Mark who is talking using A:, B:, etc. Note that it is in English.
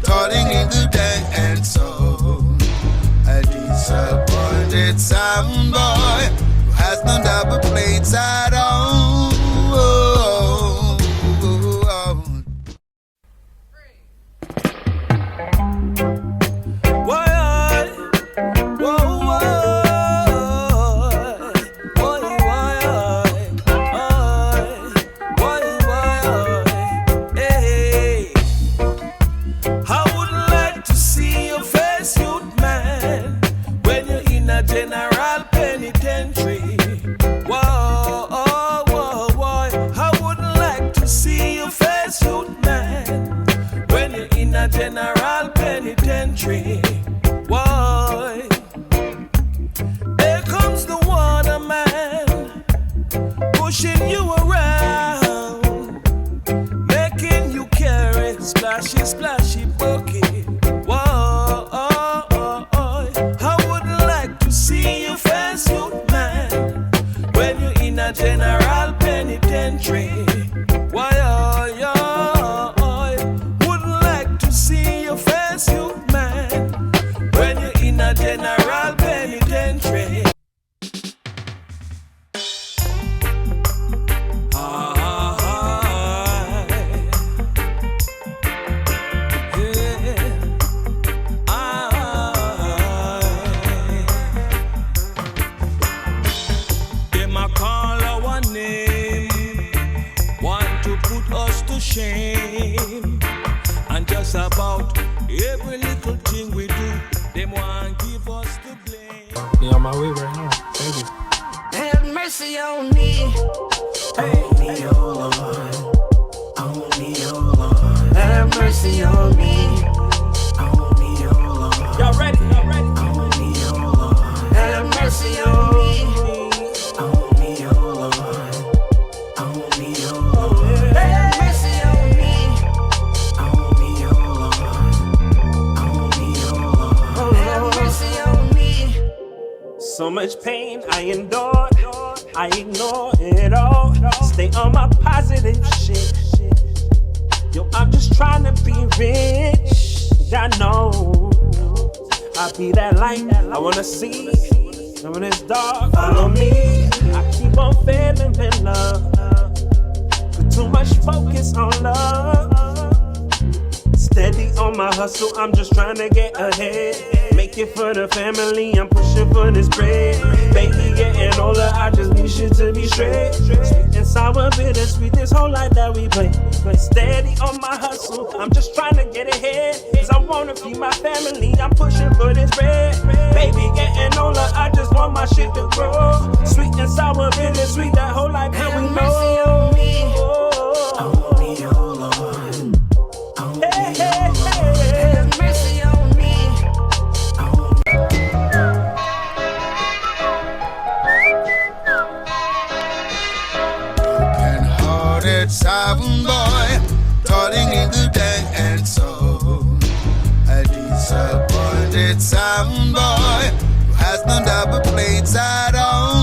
A: toiling in the dance hall. A disappointed sound boy who has no double plates at all.
B: General penitentiary. Why? There comes the water man, pushing you around, making you carry splashy, splashy bucket. Why? I wouldn't like to see your face, youth man, when you're in a general penitentiary. Why? General penitentiary. They might call our name, want to put us to shame, and just about every little thing we do, them want give us the blame.
C: Be on my way right now. Thank you.
D: Have mercy on me. On me, oh Lord. On me, oh Lord. Have mercy on me. On me, oh Lord.
B: Y'all ready? Y'all ready?
D: On me, oh Lord. Have mercy on me. On me, oh Lord. On me, oh Lord. Have mercy on me. On me, oh Lord. On me, oh Lord. Have mercy on me.
E: So much pain I endured, I ignore it all. Stay on my positive shit. Yo, I'm just trying to be rich. I know I'll be that light I wanna see. And when it's dark, follow me. I keep on failing in love. Put too much focus on love. Steady on my hustle, I'm just trying to get ahead. Make it for the family, I'm pushing for this bread. Baby getting older, I just need shit to be straight. Sweet and sour, bittersweet, this whole life that we play. Steady on my hustle, I'm just trying to get ahead. Cause I wanna feed my family, I'm pushing for this bread. Baby getting older, I just want my shit to grow. Sweet and sour, bittersweet, that whole life that we know.
D: Mercy on me. On me, oh Lord. Have mercy on me.
A: Broken-hearted sound boy, toiling in the dance hall. A disappointed sound boy who has no double plates at all.